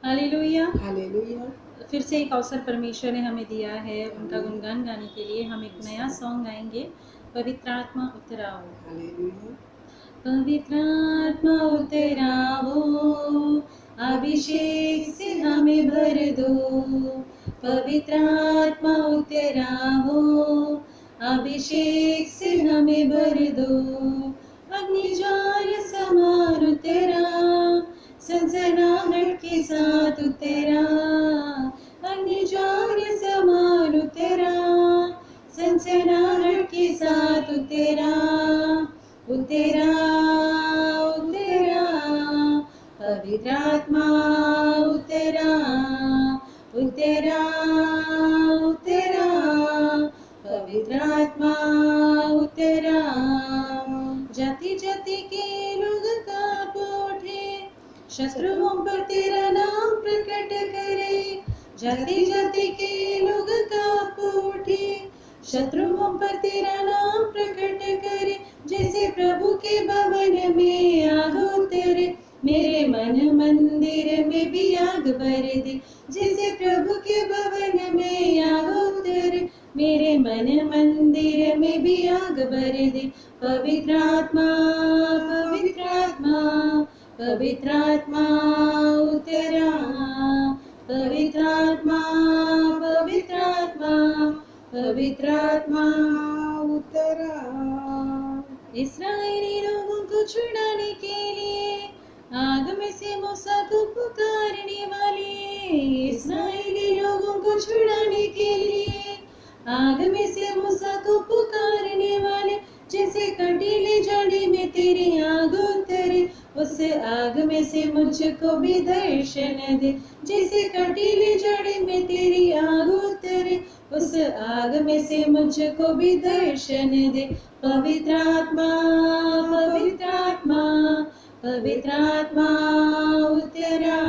Hallelujah. Hallelujah. फिर से एक अवसर परमेश्वर ने हमें दिया है उनका गुणगान गाने के लिए। हम एक नया सॉन्ग गाएंगे, पवित्र आत्मा उतर आओ। हालेलुया। पवित्र आत्मा उतर आओ, अभिषेक से हमें भर दो। पवित्र आत्मा उतर आओ, अभिषेक से हमें भर दो। अग्नि ज्वाल समान उतरा, सनसनाहट के साथ उतरा। अग्नि ज्वाल समान उतरा, सनसनाहट के साथ उतरा। उतरा उतरा, पवित्र आत्मा उतरा। उतरा उतरा, पवित्र आत्मा उतरा। जाति जाति के लोग कांप उठे, शत्रुओं पर तेरा नाम प्रकट करे। जाति जाति के लोग कांप उठे, शत्रुओं पर तेरा नाम प्रकट करे। जैसे प्रभु के भवन में आग उतरे, मेरे मन मंदिर में भी आग भर दे। जैसे प्रभु के भवन में आग उतरे, मेरे मन मंदिर में भी आग भर दे। पवित्र आत्मा, पवित्र आत्मा, पवित्र आत्मा उतरा। पवित्र आत्मा, पवित्र आत्मा, पवित्र आत्मा उतरा। इस्राएली लोगों को छुड़ाने के लिए आग में से मूसा को पुकारने वाले। इस्राएली लोगों को छुड़ाने के लिए आग में से मूसा को पुकारने वाले। जैसे कटीले जड़ी में तेरी आग उतरे, उस आग में से मुझको भी दर्शन दे। जैसे कटीले जड़ी में तेरी आग उतरे, उस आग में से मुझको भी दर्शन दे। पवित्र आत्मा, पवित्र आत्मा, पवित्र आत्मा उतरा।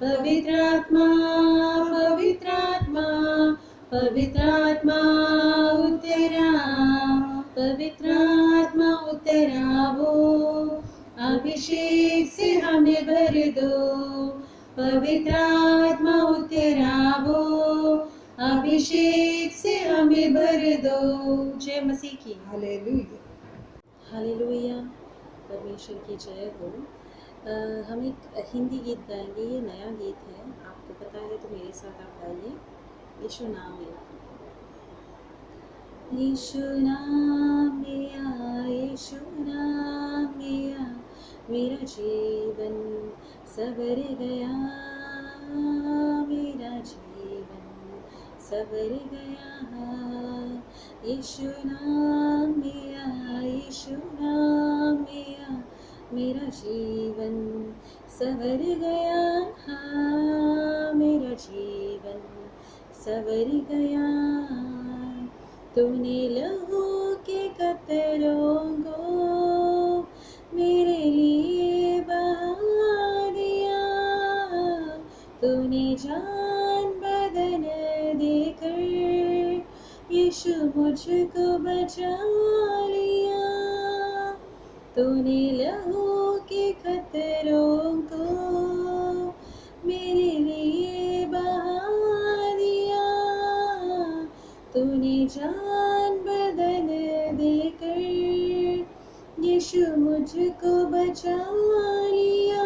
पवित्र आत्मा, पवित्र आत्मा, पवित्र आत्मा उतरा। पवित्र आत्मा उतरावो, अभिषेक से हमें भर दो। पवित्र आत्मा उतरावो, अभिषेक से हमें भर दो। जय मसीह की। हालेलुया। हालेलुया, परमेश्वर की जय हो। हम एक हिंदी गीत गाएंगे, ये नया गीत है, आपको पता है तो मेरे साथ आप गाइए। यीशु नाम लिया, यीशु नाम लिया, यीशु नाम लिया, मेरा जीवन सवर गया। मेरा जीवन सवर गया। यीशु नाम लिया, यीशु नाम लिया, मेरा जीवन सवर गया। हाँ, मेरा जीवन सवर गया। तूने लहू के कतरों को मेरे लिए बहा दिया। तूने जान बदन देकर यीशु मुझको बचा लिया। तूने लहू के कतरों को मेरे लिए बहा दिया। तूने जान बदन देकर यीशु मुझको बचा लिया।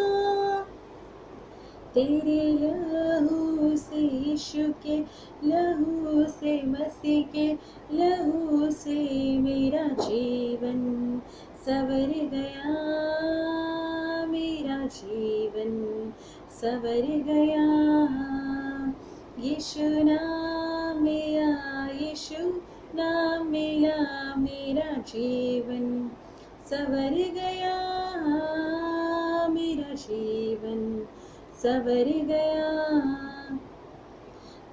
तेरे लहू से, यीशु के लहू से, मसीह के लहू से मेरा जीवन सवर गया। मेरा जीवन सवर गया। यीशु नाम लिया, यीशु नाम लिया, मेरा जीवन सवर गया। मेरा जीवन सवर गया।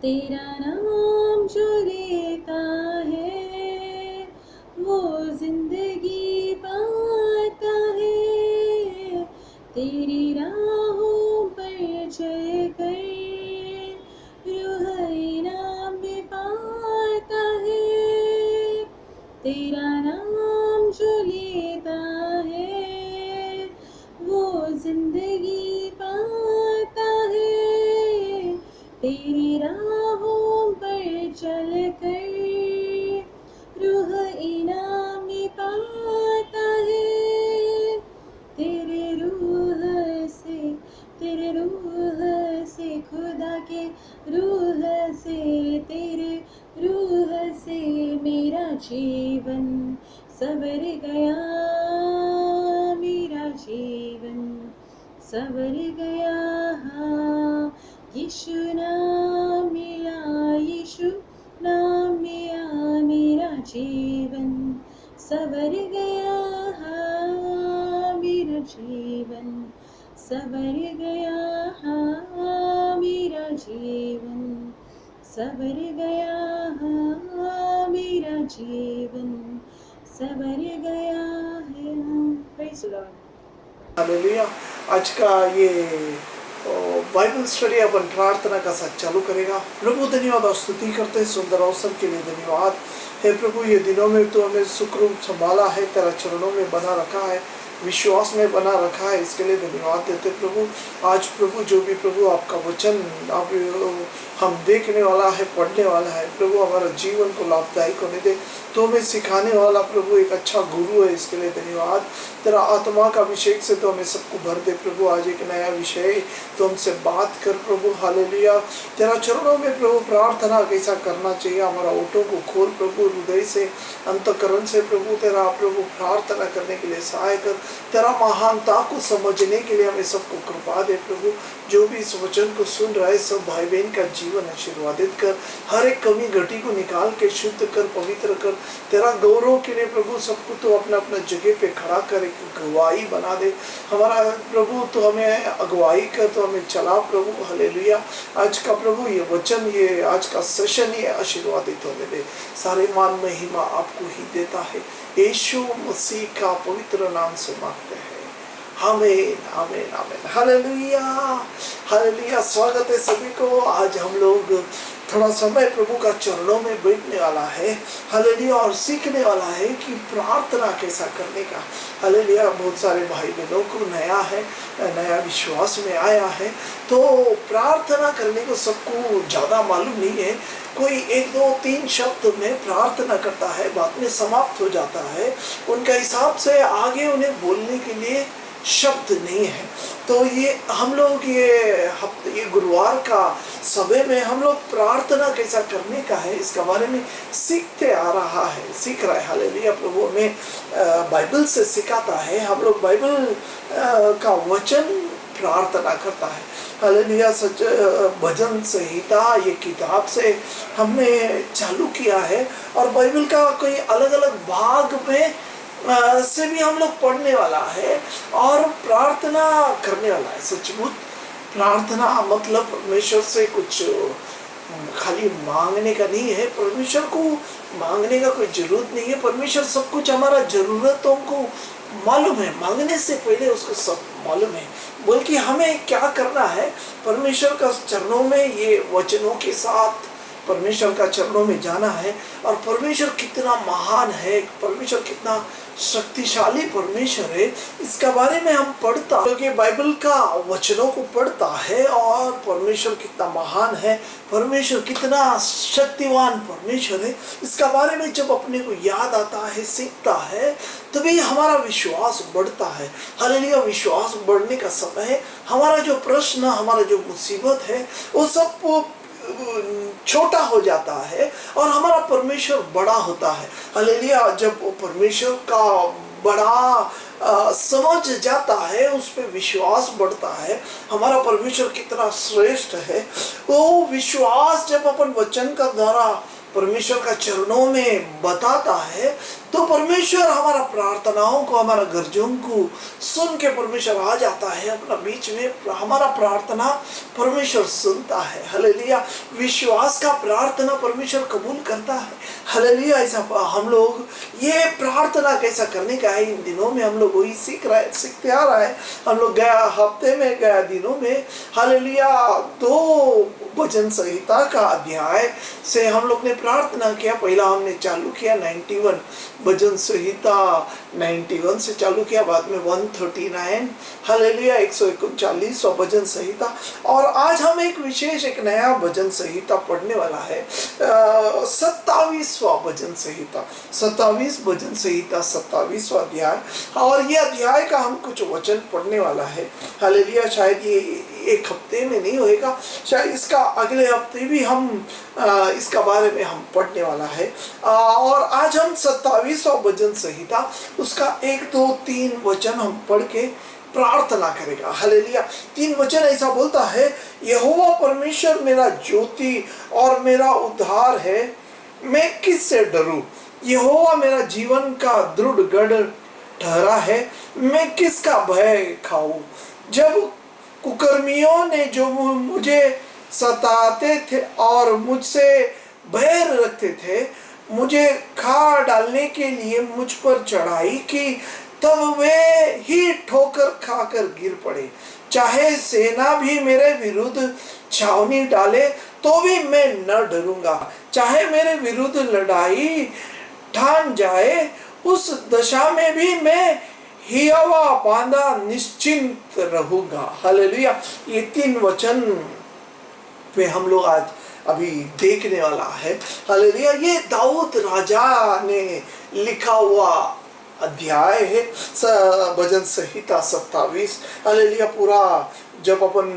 तेरा नाम जो लेता है वो जिंदगी पाता है। तेरी राहों पर चल कर रूह इनाम भी पाता है। तेरा नाम जो लेता है वो जिंदगी पाता है। सवर गया। हाँ, यीशु नाम मिला, यीशु नाम मिला, मेरा जीवन सवर गया। हाँ, मेरा जीवन सवर गया। हाँ, मेरा जीवन सवर गया। हाँ, मेरा जीवन सवर गया है। Praise the Lord. हालेलुया। आज का ये बाइबल स्टडी अपन प्रार्थना का साथ चालू करेगा। प्रभु धन्यवाद और स्तुति करते हैं सुंदर अवसर के लिए धन्यवाद। हे प्रभु, ये दिनों में तो हमें सुखरूप संभाला है, तेरा चरणों में बना रखा है, विश्वास में बना रखा है, इसके लिए धन्यवाद देते प्रभु। आज प्रभु जो भी प्रभु आपका वचन आप हम देखने वाला है, पढ़ने वाला है प्रभु, हमारा जीवन को लाभदायक होने दे। तो हमें सिखाने वाला प्रभु एक अच्छा गुरु है, इसके लिए धन्यवाद। तेरा आत्मा का अभिषेक से तो हमें सबको भर दे प्रभु। आज एक नया विषय तो हमसे बात कर प्रभु। हालेलुया। तेरा चरणों में प्रभु प्रार्थना कैसा करना चाहिए, हमारा ओठों को खोल प्रभु, हृदय से अंतःकरण से प्रभु तेरा प्रभु प्रार्थना करने के लिए सहाय कर। तेरा महानता को समझने के लिए हमें सबको कृपा दे प्रभु। जो भी इस वचन को सुन रहा है सब भाई बहन का जीवन आशीर्वादित कर, हर एक कमी घटी को निकाल के शुद्ध कर, पवित्र कर। तेरा गौरव के लिए प्रभु सबको तो अपना अपना जगह पे खड़ा कर, एक गवाही बना दे हमारा प्रभु। तो हमें अगुवाई कर, तो हमें चला प्रभु। हालेलुया। आज का प्रभु ये वचन, ये आज का सेशन ये आशीर्वादित होने दे। सारे मान महिमा आपको ही देता है, यीशु मसीह का पवित्र नाम से मांगते हैं, आमीन आमीन आमीन। Hallelujah hallelujah. स्वागत है सभी को। आज हम लोग थोड़ा समय प्रभु का चरणों में बैठने वाला है, हालेलुया, और सीखने वाला है कि प्रार्थना कैसा करने का। हालेलुया। बहुत सारे भाई बहनों को नया है, नया विश्वास में आया है, तो प्रार्थना करने को सबको ज़्यादा मालूम नहीं है। कोई 1 2 3 शब्द में प्रार्थना करता है, बाद में समाप्त हो जाता है। उनका हिसाब से आगे उन्हें बोलने के लिए शब्द नहीं है। तो ये हम लोग ये गुरुवार का सभा में हम लोग प्रार्थना कैसा करने का है, इसके बारे में सीखते आ रहा है, सीख रहा है। हालेलुया। प्रभु हमें बाइबल से सिखाता है। हम लोग बाइबल का वचन प्रार्थना करता है। हालेलुया। सच भजन संहिता ये किताब से हमने चालू किया है, और बाइबल का कोई अलग अलग भाग में से भी हम लोग पढ़ने वाला है और प्रार्थना करने वाला है। सचमुच प्रार्थना मतलब परमेश्वर से कुछ खाली मांगने का नहीं है। परमेश्वर को मांगने का कोई जरूरत नहीं है। परमेश्वर सब कुछ हमारा जरूरतों को मालूम है, मांगने से पहले उसको सब मालूम है। बल्कि हमें क्या करना है, परमेश्वर का चरणों में ये वचनों के साथ परमेश्वर का चरणों में जाना है। और परमेश्वर कितना महान है, परमेश्वर कितना शक्तिशाली परमेश्वर है, इसका बारे में हम पढ़ता, क्योंकि बाइबल का वचनों को पढ़ता है और परमेश्वर कितना महान है, परमेश्वर कितना शक्तिवान परमेश्वर है, इसका बारे में जब अपने को याद आता है, सीखता है, तभी हमारा विश्वास बढ़ता है। हालेलुया। विश्वास बढ़ने का समय है। हमारा जो प्रश्न, हमारा जो मुसीबत है, वो सब छोटा हो जाता है और हमारा परमेश्वर बड़ा होता है। हालेलुया। जब वो परमेश्वर का बड़ा समझ जाता है, उस पर विश्वास बढ़ता है, हमारा परमेश्वर कितना श्रेष्ठ है, वो विश्वास जब अपन वचन का द्वारा परमेश्वर का चरणों में बताता है, तो परमेश्वर हमारा प्रार्थनाओं को, हमारा गर्जों को सुन के परमेश्वर आ जाता है अपना बीच में। हमारा प्रार्थना परमेश्वर सुनता है। हालेलुया। विश्वास का प्रार्थना परमेश्वर कबूल करता है। हालेलुया। ऐसा हम लोग ये प्रार्थना कैसा करने का है, इन दिनों में हम लोग वही सीखते आ रहा है। हम लोग गया हफ्ते में, गया दिनों में, हालेलुया, 2 भजन संहिता का अध्याय से हम लोग ने प्रार्थना किया। पहला हमने चालू किया 91 भजन संहिता 91 से चालू किया, बाद में 139, हालेलुया, 139 भजन संहिता। और आज हम एक विशेष, एक नया भजन संहिता पढ़ने वाला है, 27वां भजन संहिता, 27 भजन संहिता 27वां अध्याय। और ये अध्याय का हम कुछ वचन पढ़ने वाला है। हालेलुया। शायद ये एक हफ्ते में नहीं होएगा, शायद इसका अगले हफ्ते भी हम इसका बारे में हम पढ़ने वाला है। और आज हम 27वां भजन संहिता उसका 1 2 3 वचन हम पढ़ के प्रार्थना करेगा। हालेलुया। 3 वचन ऐसा बोलता है, यहोवा परमेश्वर मेरा ज्योति और मेरा उद्धार है, मैं किससे डरूं। यहोवा मेरा जीवन का दृढ़ गढ़ ठहरा है, मैं किसका भय खाऊं। जब कुकर्मियों ने जो मुझे सताते थे और मुझसे बैर रखते थे, मुझे खा डालने के लिए मुझ पर चढ़ाई की, तब वे ही ठोकर खाकर गिर पड़े। चाहे सेना भी मेरे विरुद्ध छावनी डाले तो भी मैं न डरूंगा। चाहे मेरे विरुद्ध लड़ाई ठान जाए, उस दशा में भी मैं हियावा बांधा निश्चिंत रहूंगा। हालेलुया। ये 3 वचन पे हम लोग आज अभी देखने वाला है। हालेलुया। ये दाऊद राजा ने लिखा हुआ अध्याय है, भजन संहिता 27। हालेलुया। पूरा जब अपन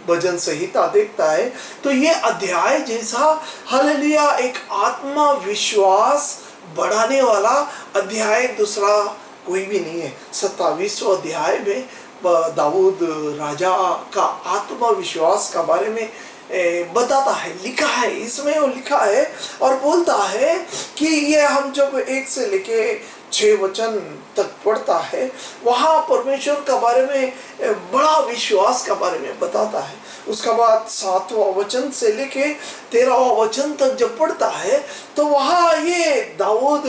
भजन संहिता देखता है तो ये अध्याय जैसा हालेलुया एक आत्मविश्वास बढ़ाने वाला अध्याय दूसरा कोई भी नहीं है। 27वां अध्याय में दाऊद राजा का आत्मविश्वास का बारे में बताता है, लिखा है। इसमें वो लिखा है और बोलता है कि ये हम जब 1 से लेके 6 वचन तक पढ़ता है, वहाँ परमेश्वर का बारे में बड़ा विश्वास का बारे में बताता है। उसका बाद 7वां वचन से लेके 13वां वचन तक जब पढ़ता है तो वहाँ ये दाऊद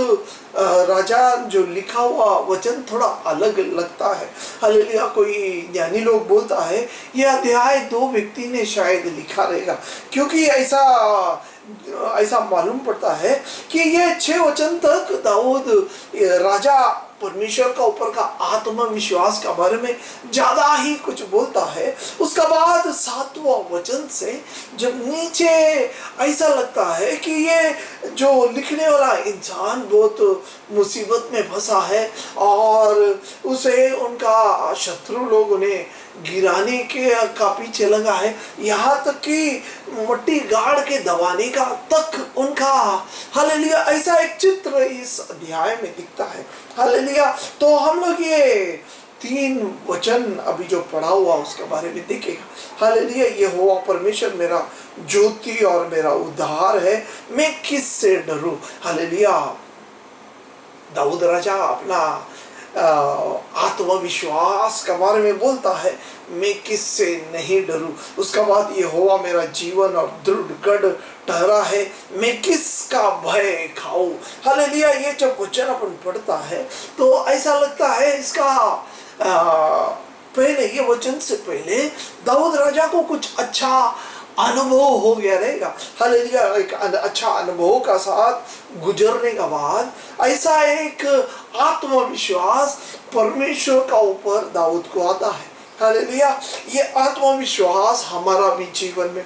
राजा जो लिखा हुआ वचन थोड़ा अलग लगता है। हालेलुया। कोई ज्ञानी लोग बोलता है ये अध्याय 2 व्यक्ति ने शायद लिखा रहेगा, क्योंकि ऐसा मालूम पड़ता है कि ये 6 वचन तक दाऊद राजा परमेश्वर का ऊपर का आत्मविश्वास का बारे में ज्यादा ही कुछ बोलता है। उसका बाद 7वां वचन से जब नीचे ऐसा लगता है कि ये जो लिखने वाला इंसान बहुत मुसीबत में फंसा है और उसे उनका शत्रु लोग ने गिराने का पीछे लगा है, यहाँ तक कि मट्टी गाड़ के दबाने का तक उनका। हालेलुया। ऐसा एक चित्र इस अध्याय में दिखता है। हालेलुया। तो हम लोग ये 3 वचन अभी जो पढ़ा हुआ उसके बारे में देखेगा। हालेलुया। यहोवा परमेश्वर मेरा ज्योति और मेरा उद्धार है, मैं किससे डरूं। हालेलुया। दाऊद राजा अपना आत्मविश्वास के बारे में बोलता है, मैं किससे नहीं डरूं। उसका बाद यहोवा मेरा जीवन और दृढ़ गढ़ ठहरा है, मैं किसका भय खाऊं। हालेलुया। ये जब वचन अपन पढ़ता है तो ऐसा लगता है इसका पहले, ये वचन से पहले दाऊद राजा को कुछ अच्छा अनुभव हो गया रहेगा। हालेलुया। एक अच्छा अनुभव का साथ गुजरने के बाद ऐसा एक आत्मविश्वास परमेश्वर का ऊपर दाऊद को आता है। हालेलुया। ये आत्मविश्वास हमारा भी जीवन में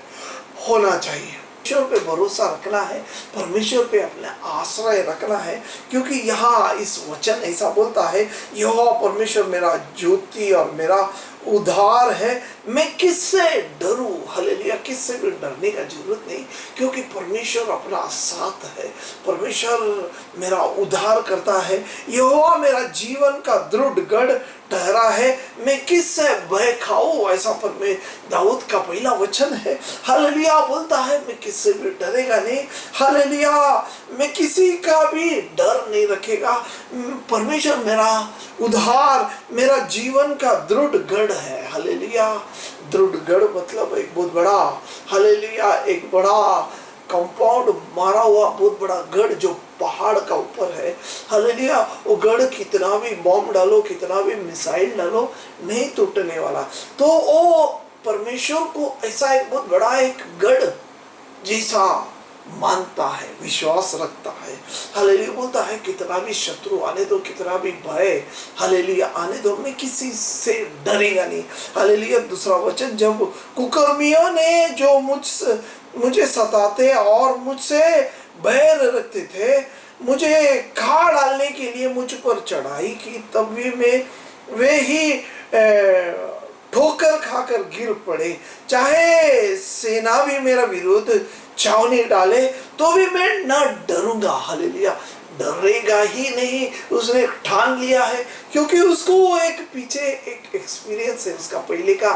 होना चाहिए। परमेश्वर पे भरोसा रखना है, परमेश्वर पे अपने आश्रय रखना है, क्योंकि यहाँ इस वचन ऐसा बोलता है, यहोवा परमेश्वर मेरा ज्योति और मेरा उद्धार है, मैं किससे डरूं। हालेलुया। किससे भी डरने का जरूरत नहीं, क्योंकि परमेश्वर अपना साथ है, परमेश्वर मेरा उद्धार करता है। यहोवा मेरा जीवन का दृढ़ गढ़ ठहरा है, मैं किससे भय खाऊं। ऐसा पर में दाऊद का पहला वचन है। हालेलुया। बोलता है मैं किससे भी डरेगा नहीं। हालेलुया। मैं किसी का भी डर नहीं रखेगा। परमेश्वर मेरा उद्धार, मेरा जीवन का दृढ़ गढ़ है। हालेलुया। दृढ़ गढ़ मतलब एक बहुत बड़ा, हालेलुया, एक बड़ा कंपाउंड मारा हुआ बहुत बड़ा गढ़ जो पहाड़ का ऊपर है। हालेलुया। वो गढ़ कितना भी बॉम्ब डालो, कितना भी मिसाइल डालो, नहीं टूटने वाला। तो वो परमेश्वर को ऐसा एक बहुत बड़ा एक गढ़ जैसा मानता है, विश्वास रखता है। हालेलुया। बोलता है कितना भी शत्रु आने दो, कितना भी भय हालेलुया आने दो, मैं किसी से डरेगा नहीं। हालेलुया। दूसरा वचन, जब कुकर्मियों ने जो मुझे सताते और मुझसे बैर रखते थे, मुझे खा डालने के लिए मुझ पर चढ़ाई की, तब भी वे ही ठोकर खाकर गिर पड़े। चाहे सेना भी मेरा विरोध छावनी डाले तो भी मैं न डरूंगा। हालेलुया। डरेगा ही नहीं, उसने ठान लिया है, क्योंकि उसको वो एक पीछे एक एक्सपीरियंस है, उसका पहले का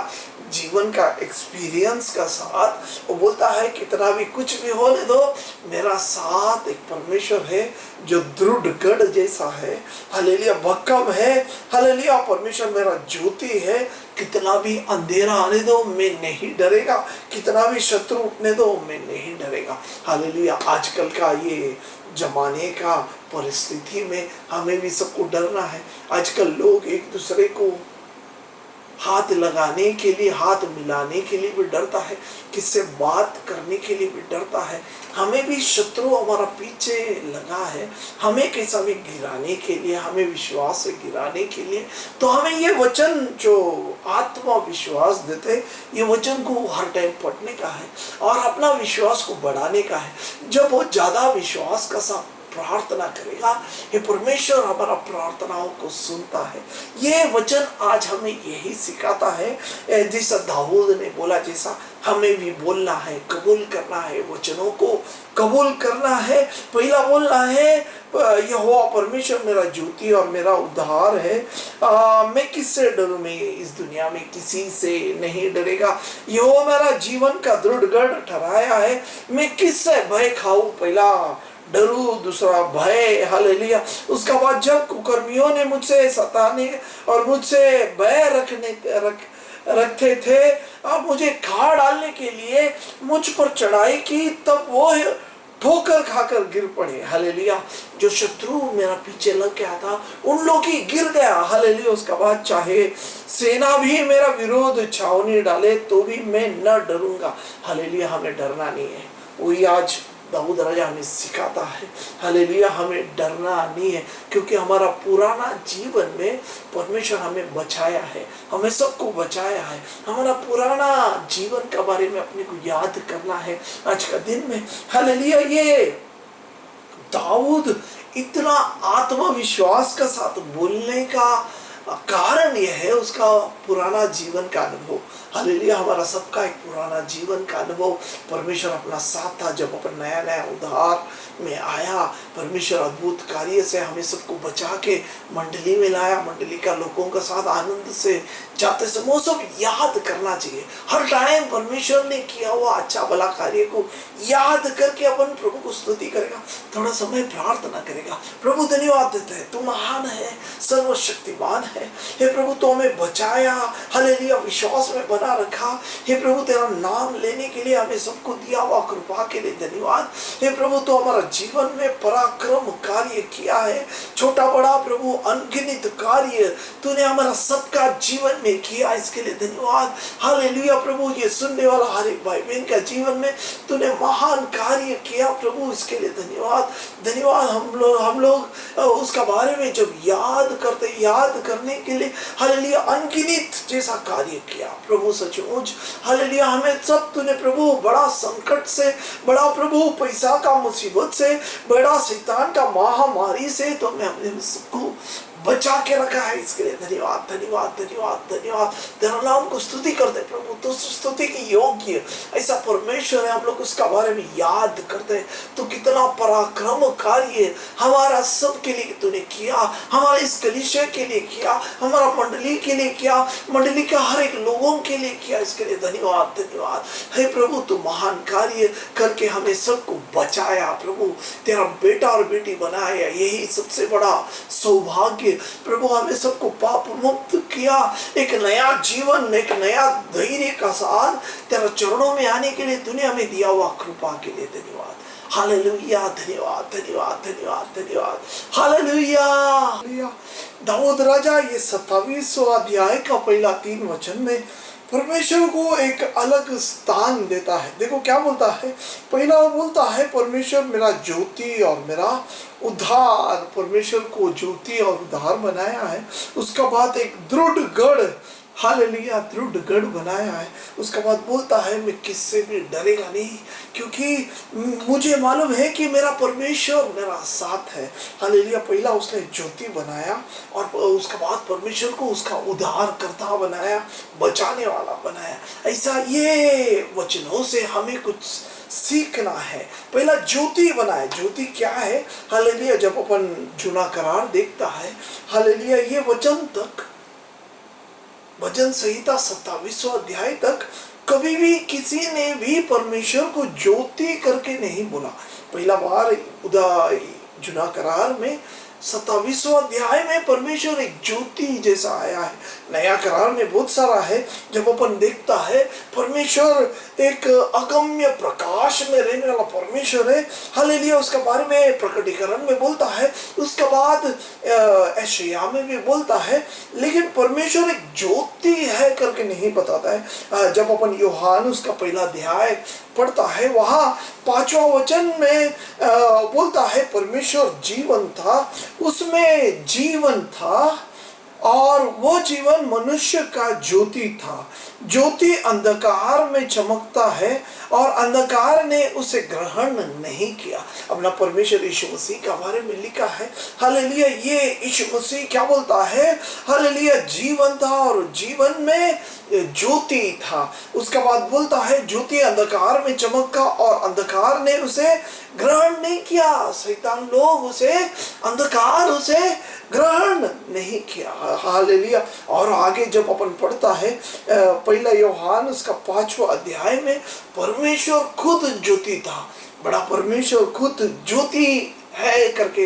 जीवन का एक्सपीरियंस का साथ। वो बोलता है कितना भी कुछ भी होने दो, मेरा साथ एक परमेश्वर है जो दृढ़ गढ़ जैसा है, हालेलुया, भक्कम है, हालेलुया, परमेश्वर मेरा ज्योति है, कितना भी अंधेरा आने दो मैं नहीं डरेगा, कितना भी शत्रु उठने दो मैं नहीं डरेगा, हालेलुया। आजकल का ये जमाने का परिस्थिति में हमें भी सबको डरना है। आजकल लोग एक दूसरे को हाथ लगाने के लिए, हाथ मिलाने के लिए भी डरता है, किससे बात करने के लिए भी डरता है। हमें भी शत्रु हमारा पीछे लगा है, हमें कैसा भी गिराने के लिए, हमें विश्वास से गिराने के लिए। तो हमें ये वचन जो आत्मा विश्वास देते, ये वचन को हर टाइम पढ़ने का है और अपना विश्वास को बढ़ाने का है। जब वो ज्यादा विश्वास का साथ प्रार्थना करेगा, ये परमेश्वर हमारा प्रार्थनाओं को सुनता है। ये वचन आज हमें यही सिखाता है, जैसा दाऊद ने बोला, जैसा हमें भी बोलना है, कबूल करना है, वचनों को कबूल करना है। पहला बोलना है, यहोवा परमेश्वर मेरा ज्योति और मेरा उद्धार है, मैं किससे डरूं, मैं इस दुनिया में किसी से नहीं डरेगा। यहोवा मेरा जीवन का दृढ़ गढ़ ठहराया है, मैं किससे भय खाऊं, पहला डरू, दूसरा भय, हालेलुया। उसका बाद जब कुकर्मियों ने मुझसे सताने और मुझसे भय रखते थे और मुझे खा डालने के लिए मुझ पर चढ़ाई की, तब वो ठोकर खाकर गिर पड़े, हालेलुया। जो शत्रु मेरा पीछे लग गया था उन लोग ही गिर गया, हालेलुया। उसका बाद चाहे सेना भी मेरा विरोध छावनी डाले तो भी मैं न डरूंगा, हालेलुया। हमें डरना नहीं है, वही आज दाऊद राजा हमें सिखाता है, हालेलुया। हमें डरना नहीं है, क्योंकि हमारा पुराना जीवन में परमेश्वर हमें बचाया है, हमें सबको बचाया है। हमारा पुराना जीवन के बारे में अपने को याद करना है आज का दिन में, हालेलुया। ये दाऊद इतना आत्मविश्वास का साथ बोलने का कारण यह है उसका पुराना जीवन का अनुभव, हालेलुया। हमारा सबका एक पुराना जीवन का अनुभव, परमेश्वर अपना साथ था जब अपन नया नया उद्धार में आया, परमेश्वर अद्भुत कार्य से हमें सबको बचा के मंडली में लाया, मंडली का लोगों का साथ आनंद से जाते समय वो सब याद करना चाहिए। हर टाइम परमेश्वर ने किया हुआ अच्छा भला कार्य को याद करके अपन प्रभु को स्तुति करेगा, थोड़ा समय प्रार्थना करेगा। प्रभु धन्यवाद देते हैं, तू महान है, सर्वशक्तिमान है, हे प्रभु तो हमें बचाया, हालेलुया, विश्वास में बना रखा, हे प्रभु तेरा नाम लेने के लिए हमें सबको दिया हुआ कृपा के लिए धन्यवाद। हे प्रभु तो हमारा जीवन में पराक्रम कार्य किया है, छोटा बड़ा प्रभु अनगिनत कार्य तूने हमारा सबका जीवन में किया, इसके लिए धन्यवाद, हालेलुया। प्रभु ये सुनने वाला हर एक भाई बहन का जीवन में तूने महान कार्य किया, प्रभु इसके लिए धन्यवाद, धन्यवाद। हम लोग उसका बारे में जब याद करने के लिए, हालेलुया, अनगिनत जैसा कार्य किया प्रभु, सचमुच हालेलुया। हमें सब तूने प्रभु बड़ा संकट से, बड़ा प्रभु पैसा का मुसीबत से, बड़ा शैतान का महामारी से तो हमें सबको बचा के रखा है, इसके लिए धन्यवाद, धन्यवाद, धन्यवाद, धन्यवाद। तेरा नाम को स्तुति करते प्रभु, तो स्तुति की योग्य ऐसा परमेश्वर है। हम लोग उसका बारे में याद करते हैं, तो कितना पराक्रम कार्य हमारा सब के लिए तूने किया, हमारे इस कलीसिया के लिए किया, हमारा मंडली के लिए किया, मंडली के हर एक लोगों के लिए किया, इसके लिए धन्यवाद, धन्यवाद। हे प्रभु तू महान कार्य करके हमें सबको बचाया, प्रभु तेरा बेटा और बेटी बनाया, यही सबसे बड़ा सौभाग्य प्रभु। हमें सबको पाप मुक्त किया, एक नया जीवन, एक नया धैर्य का साथ तेरे चरणों में आने के लिए तूने हमें दिया हुआ कृपा के लिए धन्यवाद, हालेलुया, धन्यवाद, धन्यवाद, धन्यवाद, धन्यवाद, हालेलुया। दाऊद राजा ये 27वां अध्याय का पहला 3 वचन में परमेश्वर को एक अलग स्थान देता है। देखो क्या बोलता है, पहला वो बोलता है परमेश्वर मेरा ज्योति और मेरा उद्धार, परमेश्वर को ज्योति और उद्धार बनाया है। उसका बाद एक दृढ़ गढ़ हालेलुया दृढ़ गढ़ बनाया है। उसके बाद बोलता है मैं किससे भी डरेगा नहीं, क्योंकि मुझे मालूम है कि मेरा परमेश्वर मेरा साथ है। हालेलुया पहला उसने ज्योति बनाया और उसके बाद परमेश्वर को उसका उद्धार करता बनाया, बचाने वाला बनाया। ऐसा ये वचनों से हमें कुछ सीखना है। पहला ज्योति बनाए। ज्योति क्या है? हालेलुया जब अपन जूना करार देखता है, हालेलुया ये वचन तक भजन संहिता 27वां अध्याय तक कभी भी किसी ने भी परमेश्वर को ज्योति करके नहीं बोला। पहला बार जूना करार में 27वां अध्याय में परमेश्वर एक ज्योति जैसा आया है। नया करार में बहुत सारा है। जब अपन देखता है परमेश्वर एक अगम्य प्रकाश में रहने वाला परमेश्वर है। हालेलुया उसके बारे में प्रकटीकरण में बोलता है, उसके बाद यशायाह में भी बोलता है, लेकिन परमेश्वर एक ज्योति है करके नहीं बताता है। जब अपन यूहन्ना उसका पहला अध्याय पढ़ता है, वहां 5वां वचन में बोलता है परमेश्वर जीवन था, उसमें जीवन था और वो जीवन मनुष्य का ज्योति था। ज्योति अंधकार में चमकता है और अंधकार ने उसे ग्रहण नहीं किया। अपना परमेश्वर यीशु मसीह के बारे में लिखा है। हालेलुया ये यीशु मसीह क्या बोलता है? हालेलुया जीवन था और जीवन में ज्योति था। उसके बाद बोलता है ज्योति अंधकार में चमका और अंधकार ने उसे ग्रहण नहीं किया। शैतान लोग उसे अंधकार उसे ग्रहण नहीं किया। हालेलुया। और आगे जब अपन पढ़ता है पहला यूहन्ना उसका 5वां अध्याय में परमेश्वर खुद ज्योति था। बड़ा परमेश्वर खुद ज्योति है करके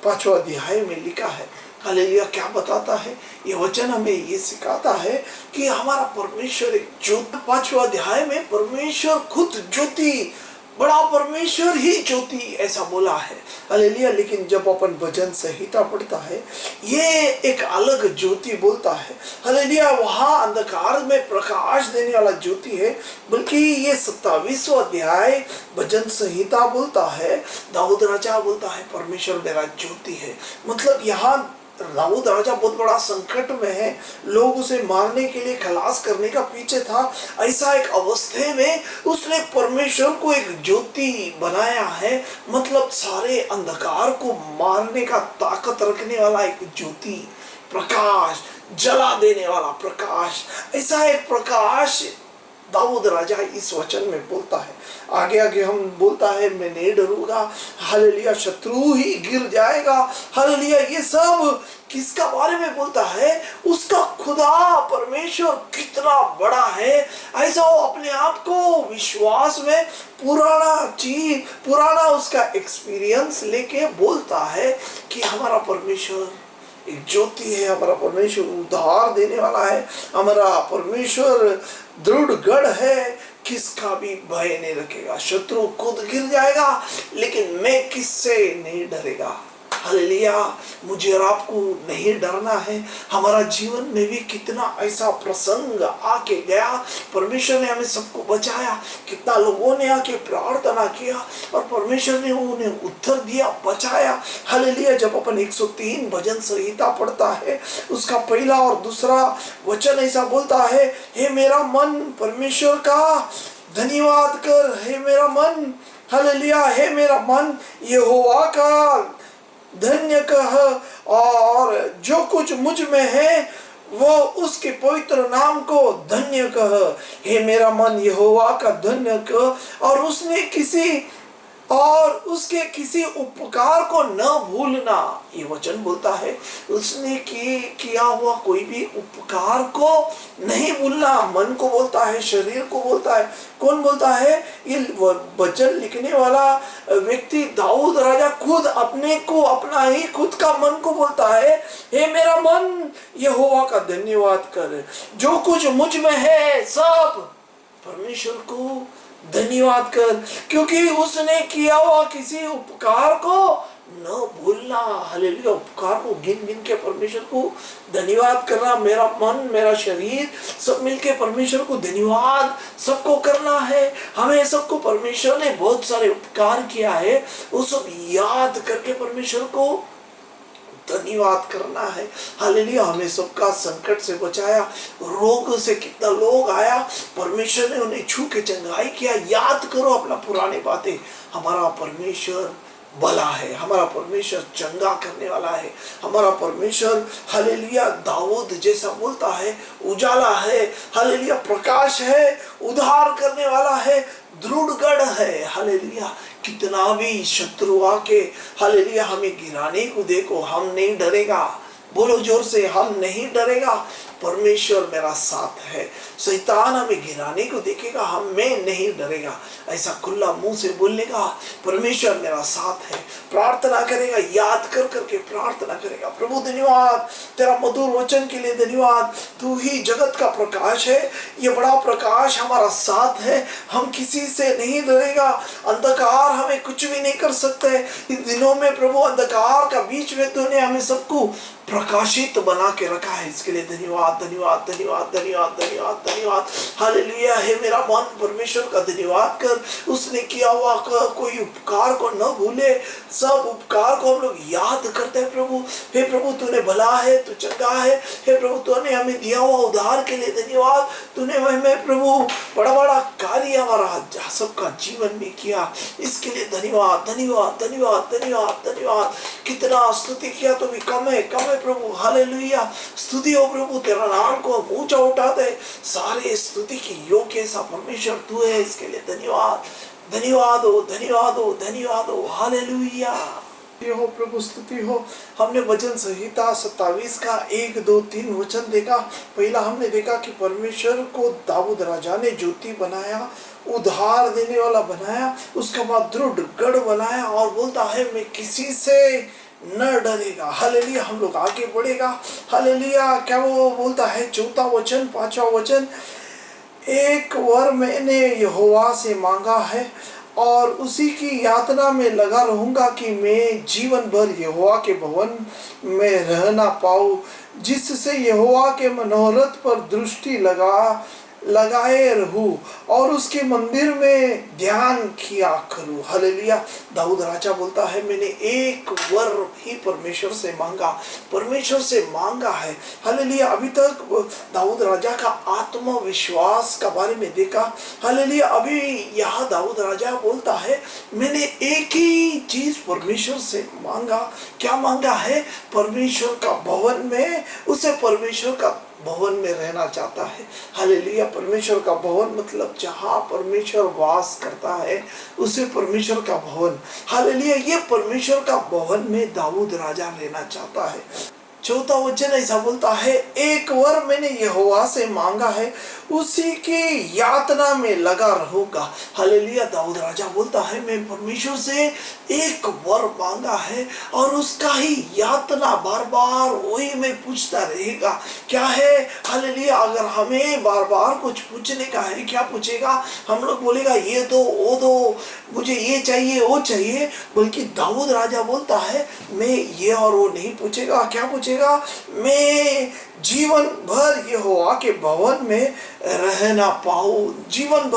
5वां अध्याय में लिखा है। हालेलुया क्या बताता है ये वचन? हमें ये सिखाता है कि हमारा परमेश्वर एक ज्योति। 5वां अध्याय में परमेश्वर खुद ज्योति, बड़ा परमेश्वर ही ज्योति ऐसा बोला है। हालेलुया। लेकिन जब अपन भजन संहिता पढ़ता है ये एक अलग ज्योति बोलता है। हालेलुया वहां अंधकार में प्रकाश देने वाला ज्योति है, बल्कि ये 27वां अध्याय भजन संहिता बोलता है, दाऊद राजा बोलता है परमेश्वर मेरा ज्योति है। मतलब यहाँ दाऊद राजा बहुत बड़ा संकट में है, लोग उसे मारने के लिए खलास करने का पीछे था। ऐसा एक अवस्थे में उसने परमेश्वर को एक ज्योति बनाया है, मतलब सारे अंधकार को मारने का ताकत रखने वाला एक ज्योति, प्रकाश, जला देने वाला प्रकाश। ऐसा एक प्रकाश दाऊद राजा इस वचन में बोलता है। आगे आगे हम बोलता है मैं नहीं डरूंगा। हालेलुया शत्रु ही गिर जाएगा। हालेलुया ये सब किसका बारे में बोलता है? उसका खुदा परमेश्वर कितना बड़ा है, ऐसा वो अपने आप को विश्वास में पुराना उसका एक्सपीरियंस लेके बोलता है कि हमारा परमेश्वर एक ज्योति है, हमारा परमेश्वर उद्धार देने वाला है, हमारा परमेश्वर दृढ़ गढ़ है, किसका भी भय नहीं रखेगा। शत्रु खुद गिर जाएगा लेकिन मैं किससे नहीं डरेगा। हालेलुया मुझे और आपको नहीं डरना है। हमारा जीवन में भी कितना ऐसा प्रसंग आके गया, परमेश्वर ने हमें सबको बचाया। कितना लोगों ने आके प्रार्थना किया और परमेश्वर ने उन्हें उत्तर दिया, बचाया। हालेलुया जब अपन 103 भजन संहिता पढ़ता है उसका पहला और दूसरा वचन ऐसा बोलता है, हे मेरा मन परमेश्वर का धन्यवाद कर। हे मेरा मन, हालेलुया, हे मेरा मन यहोवा का धन्य कह और जो कुछ मुझ में है वो उसके पवित्र नाम को धन्य कह। हे मेरा मन यहोवा का धन्य कह और उसके किसी उपकार को न भूलना। ये वचन बोलता है उसने किया हुआ कोई भी उपकार को नहीं भूलना। मन को बोलता है, शरीर को बोलता है। कौन बोलता है? ये वचन लिखने वाला व्यक्ति दाऊद राजा खुद अपना ही खुद का मन को बोलता है, हे मेरा मन यहोवा का धन्यवाद कर। जो कुछ मुझ में है सब परमेश्वर को धन्यवाद कर, क्योंकि उसने किया हुआ किसी उपकार को न भूलना। हालेलुया उपकार को गिन गिन के परमेश्वर को धन्यवाद करना। मेरा मन मेरा शरीर सब मिलके परमेश्वर को धन्यवाद सबको करना है। हमें सबको परमेश्वर ने बहुत सारे उपकार किया है, वो सब याद करके परमेश्वर को धन्यवाद करना है। हालेलुया, हमें सबका संकट से बचाया, रोग से कितना लोग आया, परमेश्वर ने उन्हें छू के चंगाई किया। याद करो अपना पुरानी बातें। हमारा परमेश्वर भला है, हमारा परमेश्वर चंगा करने वाला है, हमारा परमेश्वर हालेलुया दाऊद जैसा बोलता है, उजाला है, हालेलुया प्रकाश है, उद्धार करने वाला है, दृढ़गढ़ है। हालेलुया, कितना भी शत्रु आके हालेलुया हमें गिराने को देखो, हम नहीं डरेगा। बोलो जोर से, हम नहीं डरेगा, परमेश्वर मेरा साथ है। शैतान हमें गिराने को देखेगा, हमें नहीं डरेगा। ऐसा खुला मुंह से बोलने का, परमेश्वर मेरा साथ है। प्रार्थना करेगा, याद कर करके प्रार्थना करेगा। प्रभु धन्यवाद तेरा मधुर वचन के लिए, धन्यवाद। तू ही जगत का प्रकाश है, ये बड़ा प्रकाश हमारा साथ है, हम किसी से नहीं डरेगा। अंधकार हमें कुछ भी नहीं कर सकते। इस दिनों में प्रभु अंधकार का बीच में तूने हमें सबको प्रकाशित बना के रखा है, इसके लिए धन्यवाद धन्यवाद धन्यवाद धन्यवाद धन्यवाद धन्यवाद। हालेलुया, हे मेरा मन परमेश्वर का धन्यवाद कर। उसने किया हुआ कोई उपकार को न भूले, सब उपकार को हम लोग याद करते हैं। प्रभु हे प्रभु, तूने भला है, तू चंगा है। हे प्रभु, तूने हमें दिया हुआ उद्धार के लिए धन्यवाद। तूने हमें प्रभु बड़ा बड़ा कार्य हमारा सबका जीवन में किया, इसके लिए धन्यवाद धन्यवाद धन्यवाद धन्यवाद धन्यवाद। कितना स्तुति किया तो भी कम है, कम है प्रभु। हालेलुया, स्तुति हो प्रभु, तेरा नाम को हम ऊंचा उठाते हैं। सारे स्तुति की योग्य सा परमेश्वर तू है, इसके लिए धन्यवाद धन्यवाद हो धन्यवाद हो धन्यवाद हो। हालेलुया हो प्रभु, स्तुति हो। हमने भजन संहिता 27 का 1 2 3 वचन देखा। पहला हमने देखा कि परमेश्वर को दाऊद राजा ने ज्योति बनाया, उद्धार देने वाला बनाया, उसके बाद दृढ़गढ़ बनाया और बोलता है मैं किसी से न डरेगा। हालेलुया, हम लोग आगे बढ़ेगा। हालेलुया, क्या वो बोलता है 4वां वचन 5वां वचन, एक वर मैंने यहोवा से मांगा है और उसी की यातना में लगा रहूंगा कि मैं जीवन भर यहोवा के भवन में रहना पाऊं, जिससे यहोवा के मनोरथ पर दृष्टि लगाए रहूं और उसके मंदिर में ध्यान किया करूं। हालेलुया, दाऊद राजा बोलता है मैंने एक वर ही परमेश्वर से मांगा, परमेश्वर से मांगा है। हालेलुया, अभी तक दाऊद राजा का आत्मविश्वास का बारे में देखा। हालेलुया, अभी यहाँ दाऊद राजा बोलता है मैंने एक ही चीज परमेश्वर से मांगा। क्या मांगा है? परमेश्वर का भवन में, उसे परमेश्वर का भवन में रहना चाहता है। हालेलुया, परमेश्वर का भवन मतलब जहाँ परमेश्वर वास करता है उसे परमेश्वर का भवन। हालेलुया, ये परमेश्वर का भवन में दाऊद राजा रहना चाहता है। 4वां वचन ऐसा बोलता है एक वर मैंने यहोवा से मांगा है, उसी की यातना में लगा रहूंगा। हालेलुया, दाऊद राजा बोलता है मैं परमेश्वर से एक वर मांगा है और उसका ही यातना बार बार वही में पूछता रहेगा। क्या है? हालेलुया, अगर हमें बार बार कुछ पूछने का है, क्या पूछेगा? हम लोग बोलेगा ये दो वो दो, मुझे ये चाहिए वो चाहिए, बल्कि दाऊद राजा बोलता है मैं ये और वो नहीं पूछेगा। क्या पूछेगा? मैं जीवन भर यहोवा के भवन में रहना पाऊं, जीवन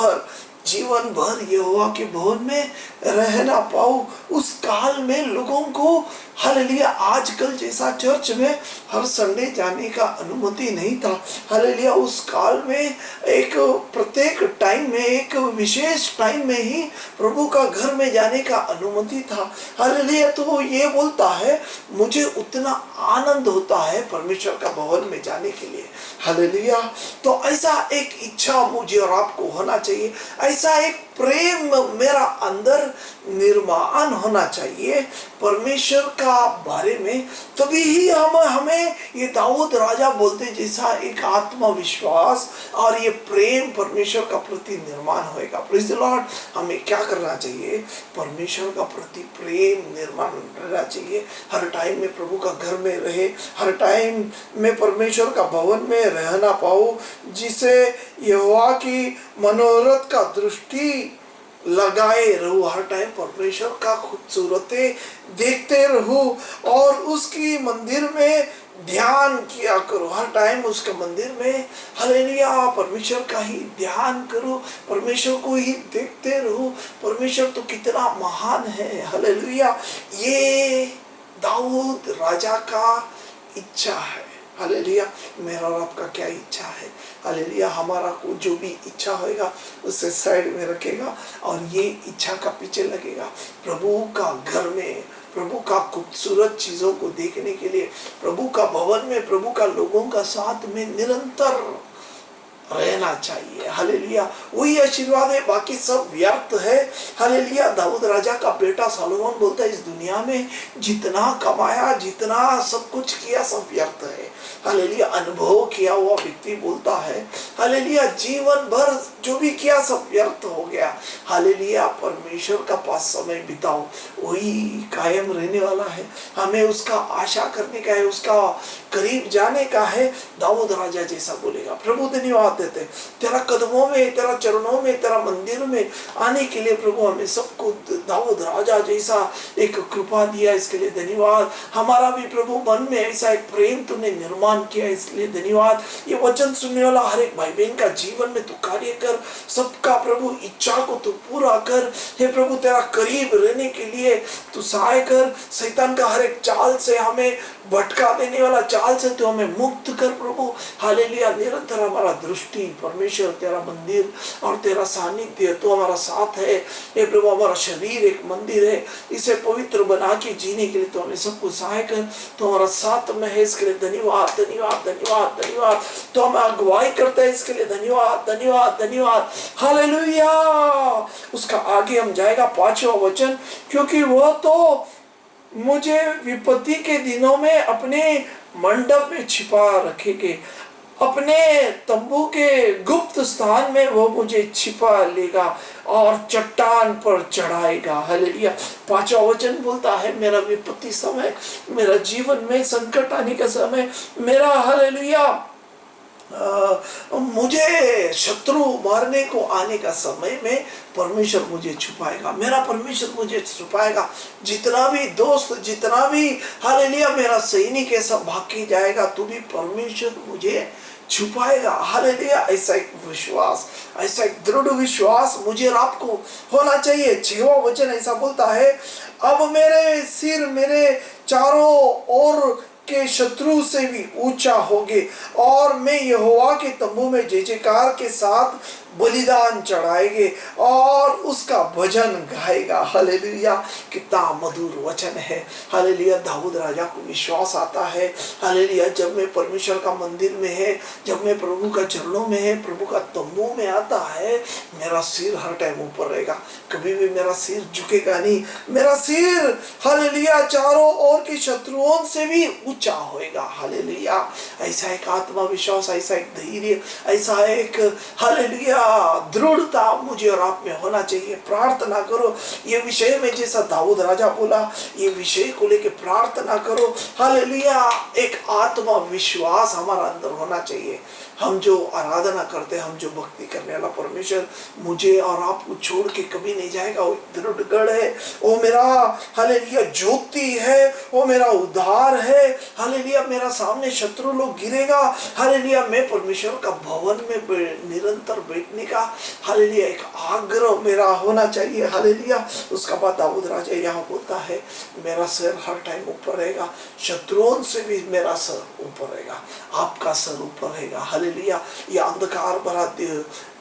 भर यहोवा के भवन में रहना पाऊं। उस काल में लोगों को हालेलुया आजकल जैसा चर्च में हर संडे जाने का अनुमति नहीं था। हालेलुया, उस काल में एक प्रत्येक टाइम में, एक विशेष टाइम में ही प्रभु का घर में जाने का अनुमति था। हालेलुया, तो ये बोलता है मुझे उतना आनंद होता है परमेश्वर का भवन में जाने के लिए। हालेलुया, तो ऐसा एक इच्छा मुझे और आपको होना चाहिए, ऐसा एक प्रेम मेरा अंदर निर्माण होना चाहिए परमेश्वर का बारे में। तभी ही हमें ये दाऊद राजा बोलते जैसा एक आत्मविश्वास और ये प्रेम परमेश्वर का प्रति निर्माण होएगा। प्रेज़ द लॉर्ड, हमें क्या करना चाहिए? परमेश्वर का प्रति प्रेम निर्माण रहना चाहिए। हर टाइम में प्रभु का घर में रहे, हर टाइम में परमेश्वर का भवन में रहना पाऊं, जिसे यहोवा की मनोरथ का दृष्टि लगाए रहूं। हर टाइम परमेश्वर का खूबसूरती देखते रहूं और उसकी मंदिर में ध्यान किया करो। हर टाइम उसके मंदिर में हालेलुया परमेश्वर का ही ध्यान करो, परमेश्वर को ही देखते रहो। परमेश्वर तो कितना महान है। हालेलुया, ये दाऊद राजा का इच्छा है। हालेलुया। मेरा और आपका क्या इच्छा है? हालेलुया। हमारा को जो भी इच्छा होएगा उससे साइड में रखेगा और ये इच्छा का पीछे लगेगा। प्रभु का घर में, प्रभु का खूबसूरत चीजों को देखने के लिए, प्रभु का भवन में, प्रभु का लोगों का साथ में निरंतर रहना चाहिए। हालेलुया। वही आशीर्वाद है, बाकी सब व्यर्थ है। हालेलुया। दाऊद राजा का बेटा सोलोमन बोलता है, इस दुनिया में जितना कमाया, जितना सब कुछ किया, सब व्यर्थ है। हालेलुया। अनुभव किया हुआ व्यक्ति बोलता है, हालेलुया, जीवन भर जो भी किया सब व्यर्थ हो गया। हालेलुया। परमेश्वर का पास समय बिताओ, वही कायम रहने वाला है। हमें उसका आशा करने का है, उसका करीब जाने का है। दाऊद राजा जैसा बोलेगा। प्रभु धन्यवाद देते, तेरा कदमों में, तेरा चरणों में, तेरा मंदिर में आने के लिए प्रभु हमें सबको दाऊद राजा जैसा एक कृपा दिया, इसके लिए धन्यवाद। हमारा भी प्रभु मन में ऐसा एक प्रेम तूने निर्माण किया, इसलिए धन्यवाद। ये वचन सुनने वाला हर एक भाई बहन का जीवन में तू कार्य कर, सबका प्रभु इच्छा को तू पूरा कर। हे प्रभु, तेरा करीब रहने के लिए तू सहाय कर। शैतान का हर एक चाल से, हमें भटका देने वाला चाल से तू हमें मुक्त कर प्रभु। हालेलुया। निरंतर हमारा दृष्टि परमेश्वर, तेरा मंदिर और तेरा सानिध्य तो हमारा साथ है। हे प्रभु, हमारा शरीर एक मंदिर है, इसे पवित्र बना के जीने के लिए तो हमें सबको सहाय कर। तो हमारा साथ में है, इसके लिए धन्यवाद धन्यवाद धन्यवाद धन्यवाद। तो हम अगुवाई करते हैं, इसके लिए धन्यवाद धन्यवाद धन्यवाद। हालेलुया। उसका आगे हम जाएगा 5वां वचन, क्योंकि वो तो मुझे विपत्ति के दिनों में अपने मंडप में छिपा रखेंगे, अपने तंबू के गुप्त स्थान में वो मुझे छिपा लेगा और चट्टान पर चढ़ाएगा। हालेलुया। 5वां वचन बोलता है, मेरा विपत्ति समय, मेरा जीवन में संकट आने का समय, मेरा हालेलुया मुझे शत्रु मारने को आने का समय में परमेश्वर मुझे छुपाएगा, मेरा परमेश्वर मुझे छुपाएगा। जितना भी दोस्त, जितना भी हालेलुया मेरा सैनिक है, सब भाग के जाएगा, तू भी परमेश्वर मुझे छुपाएगा। हालेलुया। ऐसा एक विश्वास, ऐसा एक दृढ़ विश्वास मुझे और आपको होना चाहिए। 6वां वचन ऐसा बोलता है, अब मेरे सिर मेरे चारों ओर के शत्रु से भी ऊंचा होगे और मैं यहोवा के तंबू में जय जयकार के साथ बलिदान चढ़ाएंगे और उसका भजन गाएगा। हालेलुया। कितना मधुर वचन है। हालेलुया। दाऊद राजा को विश्वास आता है, हालेलुया, जब मैं परमेश्वर का मंदिर में है, जब मैं प्रभु का चरणों में है, प्रभु का तंबू में आता है, मेरा सिर हर टाइम ऊपर रहेगा, कभी भी मेरा सिर झुकेगा नहीं। मेरा सिर हालेलुया चारों ओर के शत्रुओं से भी ऊंचा होएगा। हालेलुया। ऐसा एक आत्मविश्वास, ऐसा एक धैर्य, ऐसा एक हालेलुया दृढ़ता मुझे और आप में होना चाहिए। प्रार्थना करो ये विषय में, जैसा दाऊद राजा बोला, ये विषय को लेके प्रार्थना करो। हालेलुया। एक आत्मविश्वास हमारा अंदर होना चाहिए। हम जो आराधना करते हैं, हम जो भक्ति करने वाला परमेश्वर मुझे और आपको छोड़ के कभी नहीं जाएगा। वो दृढ़ गढ़ है, वो मेरा हालेलुया ज्योति है, वो मेरा उद्धार है। हालेलुया। मेरा सामने शत्रु लोग गिरेगा। हालेलुया। मैं परमेश्वर का भवन में निरंतर बैठने का हालेलुया एक आग्रह मेरा होना चाहिए। हालेलुया। उसका बाद दाऊद राजा यहाँ बोलता है, मेरा सर हर टाइम ऊपर रहेगा, शत्रुओं से भी मेरा सर ऊपर रहेगा, आपका सर ऊपर रहेगा। हालेलुया। ये अंधकार भरा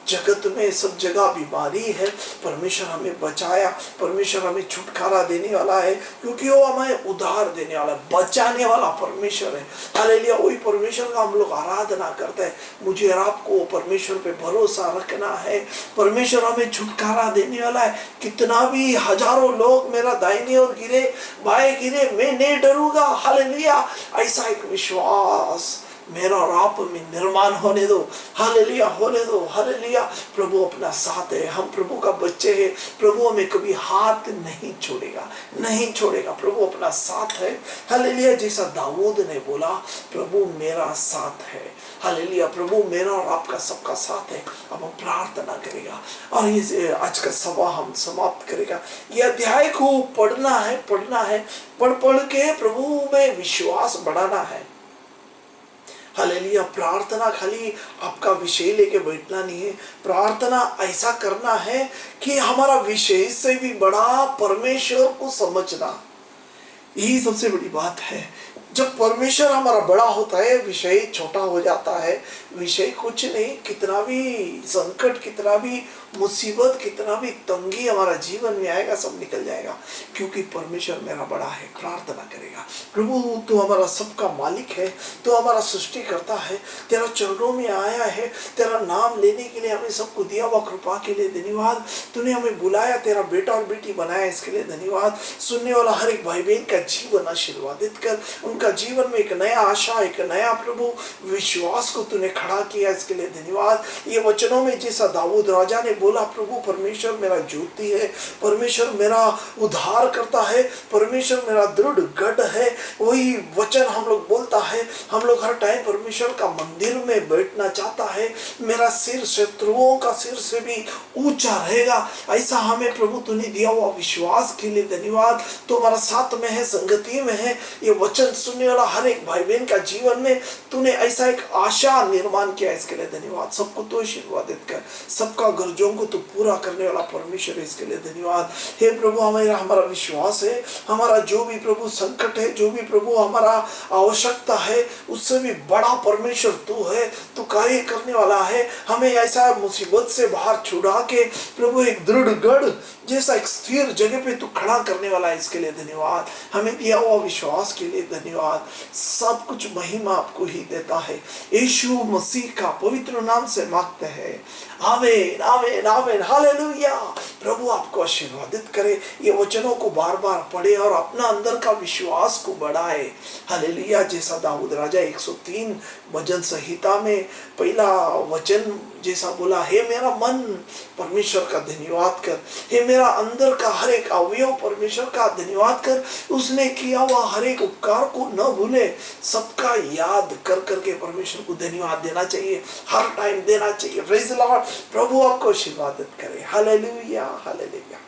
जगत में सब जगह बीमारी है, परमेश्वर हमें बचाया, परमेश्वर हमें छुटकारा देने वाला है, क्योंकि वो हमें उद्धार देने वाला, बचाने वाला परमेश्वर है। हालेलुया। वही परमेश्वर का हम लोग आराधना करते हैं। मुझे और आपको परमेश्वर पे भरोसा रखना है। परमेश्वर हमें छुटकारा देने वाला है। कितना भी हजारों लोग मेरा दाहिने ओर गिरे, बाएं गिरे, मैं नहीं डरूंगा। हालेलुया। ऐसा एक विश्वास मेरा और आप में निर्माण होने दो। हालेलुया। होने दो। हालेलुया। प्रभु अपना साथ है, हम प्रभु का बच्चे हैं, प्रभु हमें कभी हाथ नहीं छोड़ेगा, नहीं छोड़ेगा। प्रभु अपना साथ है। हालेलुया। जैसा दाऊद ने बोला, प्रभु मेरा साथ है। हालेलुया। प्रभु मेरा और आपका सबका साथ है। अब हम प्रार्थना करेगा और ये आज का सभा हम समाप्त करेगा। ये अध्याय को पढ़ना है, पढ़ना है, पढ़ के प्रभु में विश्वास बढ़ाना है। हालेलुया। प्रार्थना खाली आपका विषय लेके बैठना नहीं है, प्रार्थना ऐसा करना है कि हमारा विषय से भी बड़ा परमेश्वर को समझना। यही सबसे बड़ी बात है। जब परमेश्वर हमारा बड़ा होता है, विषय छोटा हो जाता है। विषय कुछ नहीं, कितना भी संकट, कितना भी मुसीबत, कितना भी तंगी हमारा जीवन में आएगा, सब निकल जाएगा, क्योंकि परमेश्वर मेरा बड़ा है। प्रार्थना करेगा, प्रभु तू हमारा सबका मालिक है, तू हमारा सृष्टि करता है, तेरा चरणों में आया है, तेरा नाम लेने के लिए हमें सबको दिया हुआ कृपा के लिए धन्यवाद। तूने हमें बुलाया, तेरा बेटा और बेटी बनाया, इसके लिए धन्यवाद। सुनने वाला हर एक भाई बहन का जीवन आशीर्वादित कर, उनका जीवन में एक नया आशा, एक नया प्रभु विश्वास को तूने खड़ा किया, इसके लिए धन्यवाद। ये वचनों में जैसा दाऊद राजा ने बोला, प्रभु परमेश्वर मेरा ज्योति है, परमेश्वर मेरा उद्धार करता है, परमेश्वर मेरा दृढ़ गढ़ है, वही वचन हम लोग बोलता है। हम लोग हर टाइम परमेश्वर का मंदिर में बैठना चाहता है, मेरा सिर शत्रुओं का सिर से भी ऊंचा रहेगा, ऐसा हमें प्रभु तूने दिया हुआ विश्वास के लिए धन्यवाद। तो हमारा साथ में है, संगति में है। ये वचन सुनने वाला हर एक भाई बहन का जीवन में तूने ऐसा एक आशा निर्माण किया, इसके लिए धन्यवाद। सबको तो आशीर्वादित कर, सबका गर्जों को तो पूरा करने वाला परमेश्वर है, इसके लिए धन्यवाद। हे प्रभु, हमारा विश्वास है, हमारा जो भी प्रभु संकट है, जो भी प्रभु हमारा आवश्यकता है, उससे भी बड़ा परमेश्वर तू है, तू कार्य करने वाला है। हमें ऐसा मुसीबत से बाहर छुड़ा के प्रभु एक दृढ़ गढ़ जैसा एक स्थिर जगह पे तू खड़ा करने वाला है, इसके लिए धन्यवाद। हमें दिया हुआ विश्वास के लिए धन्यवाद। सब कुछ महिमा आपको ही देता है, यीशु मसीह का पवित्र नाम से मांगते हैं, आमीन आमीन आमीन, हालेलुया। प्रभु आपको आशीर्वादित करे, ये वचनों को बार बार पढ़े और अपना अंदर का विश्वास को बढ़ाए, हालेलुया। जैसा दाऊद राजा 103 भजन संहिता में पहला वचन जैसा बोला, हे मेरा मन परमेश्वर का धन्यवाद कर, हे मेरा अंदर का हर एक अवयव परमेश्वर का धन्यवाद कर। उसने किया हुआ हर एक उपकार को न भूले, सबका याद कर करके परमेश्वर को धन्यवाद देना चाहिए, हर टाइम देना चाहिए। Praise the Lord. प्रभु आपको आशीर्वादित करे, हालेलुया हालेलुया।